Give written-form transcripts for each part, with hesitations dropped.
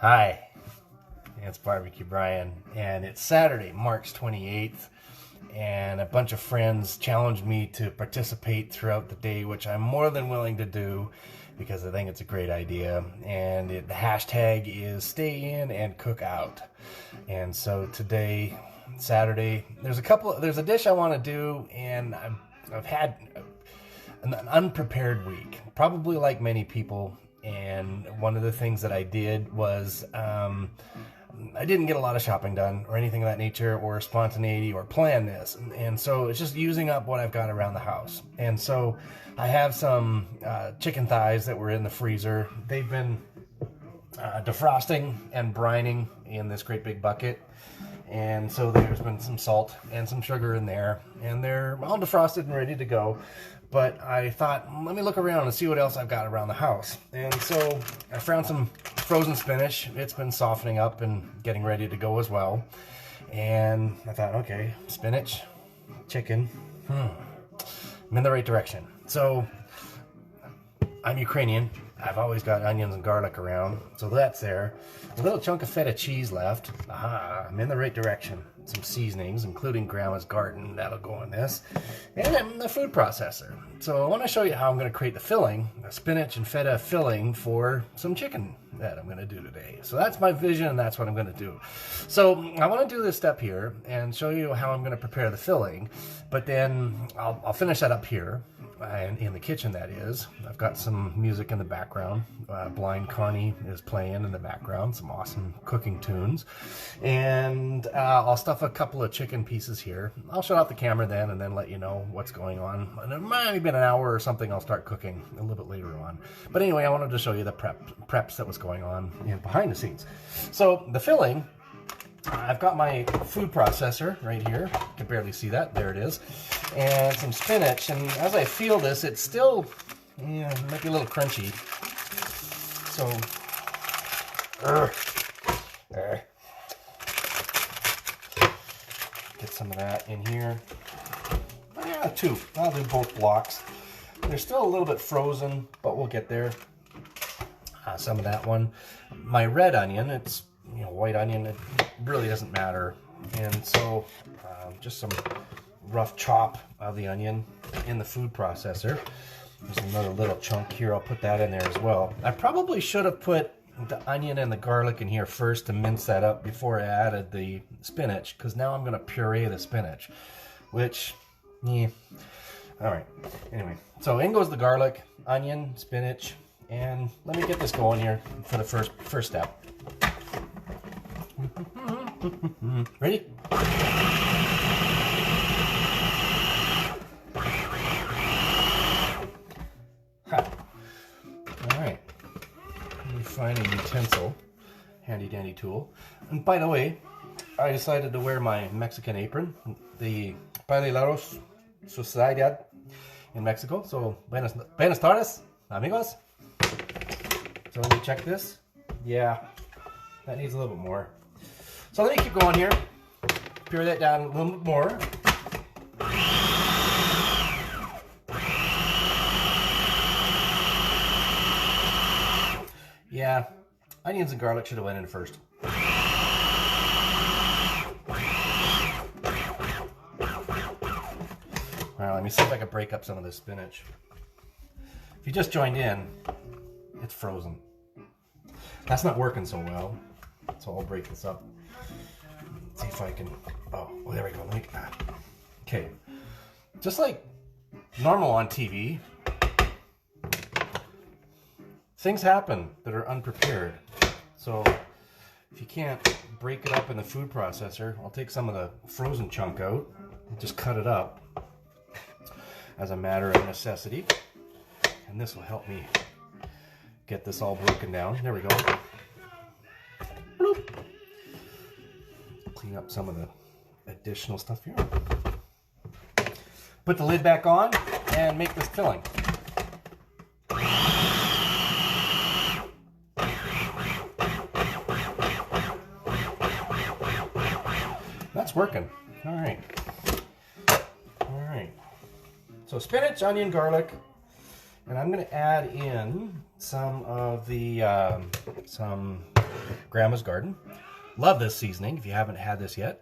Hi, it's Barbecue Brian, and it's Saturday, March 28th, and a bunch of friends challenged me to participate throughout the day, which I'm more than willing to do because I think it's a great idea. And the hashtag is stay in and cook out. And so today, Saturday, there's a dish I want to do, and I've had an unprepared week, probably like many people. And one of the things that I did was I didn't get a lot of shopping done or anything of that nature, or spontaneity, or plan this. And so it's just using up what I've got around the house. And so I have some chicken thighs that were in the freezer. They've been defrosting and brining in this great big bucket. And so there's been some salt and some sugar in there, and they're all defrosted and ready to go. But I thought, let me look around and see what else I've got around the house. And so I found some frozen spinach. It's been softening up and getting ready to go as well. And I thought, okay, spinach, chicken, I'm in the right direction. So I'm Ukrainian. I've always got onions and garlic around, so that's there. A little chunk of feta cheese left. Aha, I'm in the right direction. Some seasonings, including Grandma's Garden, that'll go in this. And then the food processor. So I want to show you how I'm going to create the filling, the spinach and feta filling for some chicken that I'm going to do today. So that's my vision, and that's what I'm going to do. So I want to do this step here and show you how I'm going to prepare the filling, but then I'll finish that up here. In the kitchen, that is. I've got some music in the background. Blind Carney is playing in the background, some awesome cooking tunes. And I'll stuff a couple of chicken pieces here. I'll shut off the camera then and then let you know what's going on. And it might have been an hour or something. I'll start cooking a little bit later on. But anyway, I wanted to show you the preps that was going on behind the scenes. So the filling, I've got my food processor right here. You can barely see that. There it is. And some spinach. And as I feel this, it's still, might be a little crunchy. So, get some of that in here. Yeah, two. I'll do both blocks. They're still a little bit frozen, but we'll get there. Some of that one. My red onion, it's white onion, it really doesn't matter. And so just some rough chop of the onion in the food processor. There's another little chunk here. I'll put that in there as well. I probably should have put the onion and the garlic in here first to mince that up before I added the spinach, because now I'm going to puree the spinach, which, all right. Anyway, so in goes the garlic, onion, spinach, and let me get this going here for the first step. Ready? All right. Let me find a utensil, handy dandy tool. And by the way, I decided to wear my Mexican apron, the Paileiros Sociedad in Mexico. So buenas tardes, amigos. So let me check this. Yeah, that needs a little bit more. So let me keep going here. Pure that down a little bit more. Yeah, onions and garlic should have went in first. All right, let me see if I can break up some of this spinach. If you just joined in, it's frozen. That's not working so well, so I'll break this up. Let's see if I can, oh, there we go. Okay, just like normal on TV, things happen that are unprepared. So if you can't break it up in the food processor, I'll take some of the frozen chunk out and just cut it up as a matter of necessity. And this will help me get this all broken down. There we go. Bloop. Clean up some of the additional stuff here. Put the lid back on and make this filling. That's working. All right. So spinach, onion, garlic, And I'm going to add in some of the some Grandma's Garden. Love this seasoning if you haven't had this yet.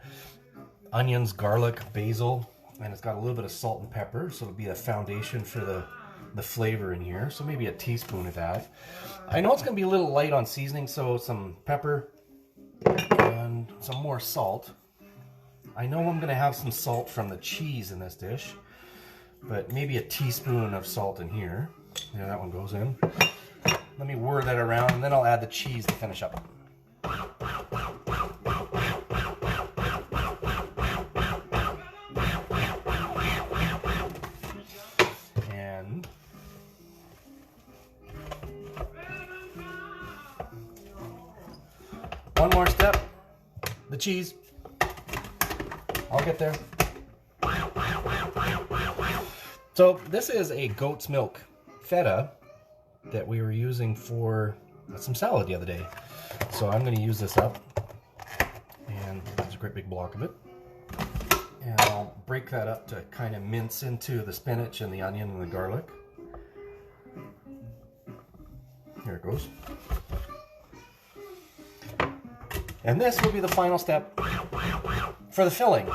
Onions, garlic, basil, and it's got a little bit of salt and pepper, so it'll be a foundation for the flavor in here. So maybe a teaspoon of that. I know it's going to be a little light on seasoning, so some pepper and some more salt. I know I'm going to have some salt from the cheese in this dish, but maybe a teaspoon of salt in here. Yeah, that one goes in. Let me whir that around, and then I'll add the cheese to finish up. And one more step, the cheese. I'll get there. So this is a goat's milk feta that we were using for some salad the other day. So I'm going to use this up, and there's a great big block of it. And I'll break that up to kind of mince into the spinach and the onion and the garlic. Here it goes. And this will be the final step for the filling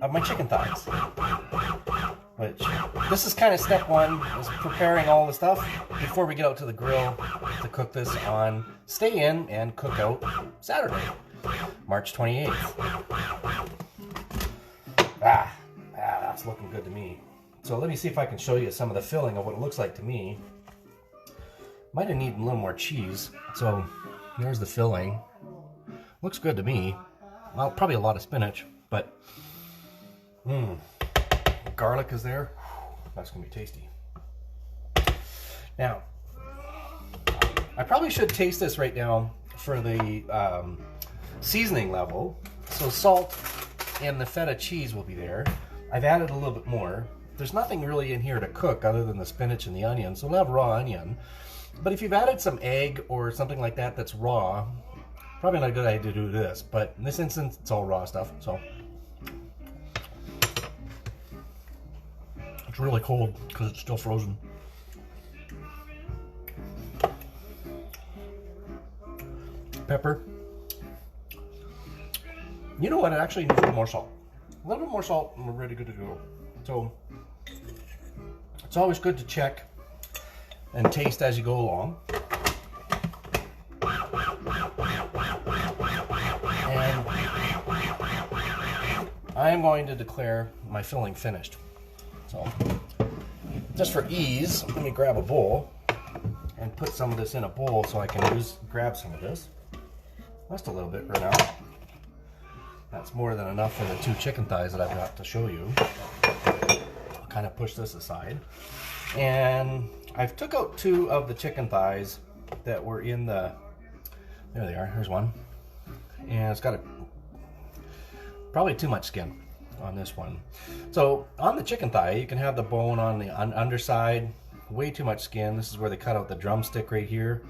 of my chicken thighs. Which, this is kind of step one, is preparing all the stuff before we get out to the grill to cook this on Stay In and Cook Out Saturday, March 28th. That's looking good to me. So let me see if I can show you some of the filling of what it looks like to me. Might have needed a little more cheese. So there's the filling. Looks good to me. Well, probably a lot of spinach, but garlic is there. That's gonna be tasty. Now, I probably should taste this right now for the seasoning level. So salt and the feta cheese will be there. I've added a little bit more. There's nothing really in here to cook other than the spinach and the onion, so we'll have raw onion. But if you've added some egg or something like that that's raw, probably not a good idea to do this, but in this instance, it's all raw stuff, so. It's really cold because it's still frozen. Pepper. You know what? It actually needs a little more salt. A little bit more salt and we're ready to go. So it's always good to check and taste as you go along. And I am going to declare my filling finished. So just for ease, let me grab a bowl and put some of this in a bowl so I can grab some of this. Just a little bit right now. That's more than enough for the 2 chicken thighs that I've got to show you. I'll kind of push this aside. And I've took out 2 of the chicken thighs that were in the, there they are, here's one. And it's got probably too much skin on this one. So on the chicken thigh, you can have the bone on the underside, way too much skin. This is where they cut out the drumstick right here.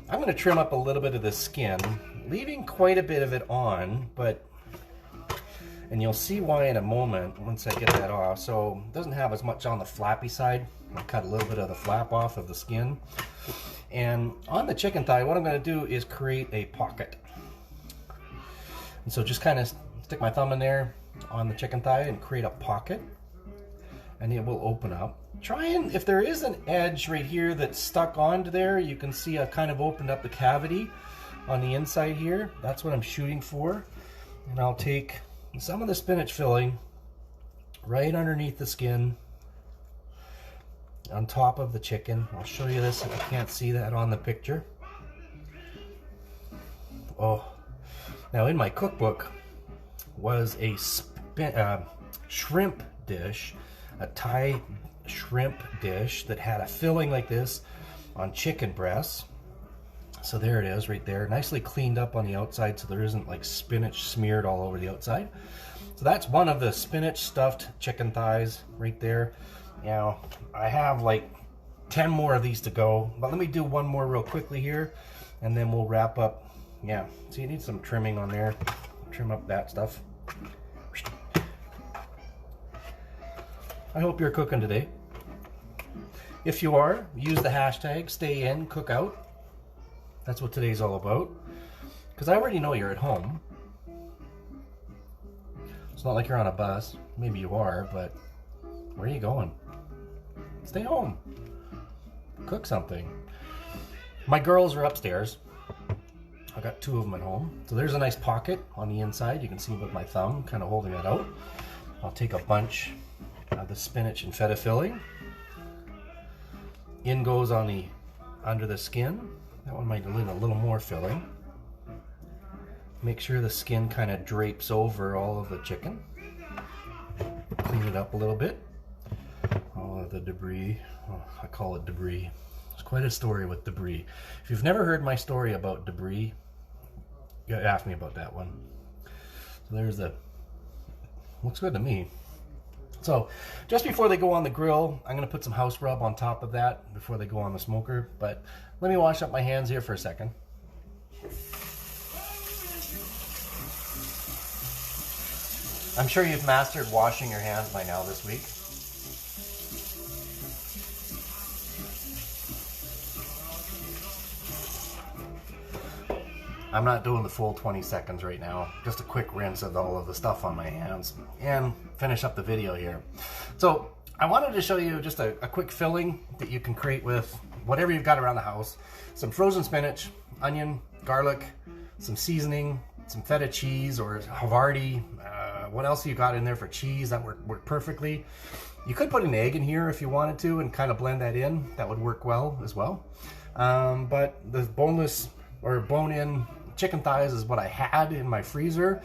I'm going to trim up a little bit of the skin, leaving quite a bit of it on, and you'll see why in a moment once I get that off. So it doesn't have as much on the flappy side. I'll cut a little bit of the flap off of the skin. And on the chicken thigh, what I'm going to do is create a pocket. And so just kind of stick my thumb in there on the chicken thigh and create a pocket, and it will open up. Try and, if there is an edge right here that's stuck onto there, you can see I've kind of opened up the cavity on the inside here. That's what I'm shooting for. And I'll take some of the spinach filling right underneath the skin on top of the chicken. I'll show you this if you can't see that on the picture. Oh, now in my cookbook was a shrimp dish, a Thai shrimp dish that had a filling like this on chicken breasts. So there it is right there, nicely cleaned up on the outside so there isn't like spinach smeared all over the outside. So that's one of the spinach stuffed chicken thighs right there. Now I have like 10 more of these to go, but let me do one more real quickly here and then we'll wrap up. Yeah, so you need some trimming on there. Trim up that stuff. I hope you're cooking today. If you are, use the hashtag stay in, cook out. That's what today's all about. Because I already know you're at home. It's not like you're on a bus. Maybe you are, but where are you going? Stay home. Cook something. My girls are upstairs. I got 2 of them at home. So there's a nice pocket on the inside. You can see with my thumb kind of holding it out. I'll take a bunch of the spinach and feta filling. In goes on the under the skin. That one might need a little more filling. Make sure the skin kind of drapes over all of the chicken. Clean it up a little bit. All of the debris. Oh, I call it debris. There's quite a story with debris. If you've never heard my story about debris, you ask me about that one. So there's the, looks good to me. So just before they go on the grill, I'm going to put some house rub on top of that before they go on the smoker. But let me wash up my hands here for a second. I'm sure you've mastered washing your hands by now this week. I'm not doing the full 20 seconds right now. Just a quick rinse of all of the stuff on my hands and finish up the video here. So I wanted to show you just a quick filling that you can create with whatever you've got around the house. Some frozen spinach, onion, garlic, some seasoning, some feta cheese or Havarti. What else you got in there for cheese? That worked perfectly. You could put an egg in here if you wanted to and kind of blend that in. That would work well as well. But the boneless or bone-in chicken thighs is what I had in my freezer.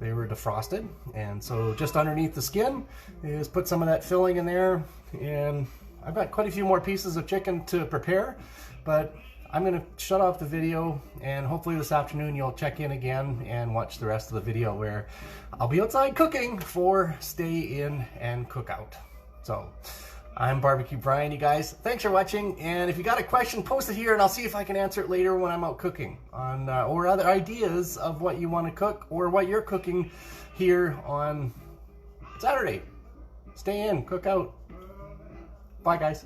They were defrosted, and so just underneath the skin is put some of that filling in there, and I've got quite a few more pieces of chicken to prepare, but I'm gonna shut off the video, and hopefully this afternoon you'll check in again and watch the rest of the video where I'll be outside cooking for stay in and cook out. So I'm Barbecue Brian, you guys. Thanks for watching, and if you got a question, post it here, and I'll see if I can answer it later when I'm out cooking on or other ideas of what you want to cook or what you're cooking here on Saturday. Stay in, cook out. Bye, guys.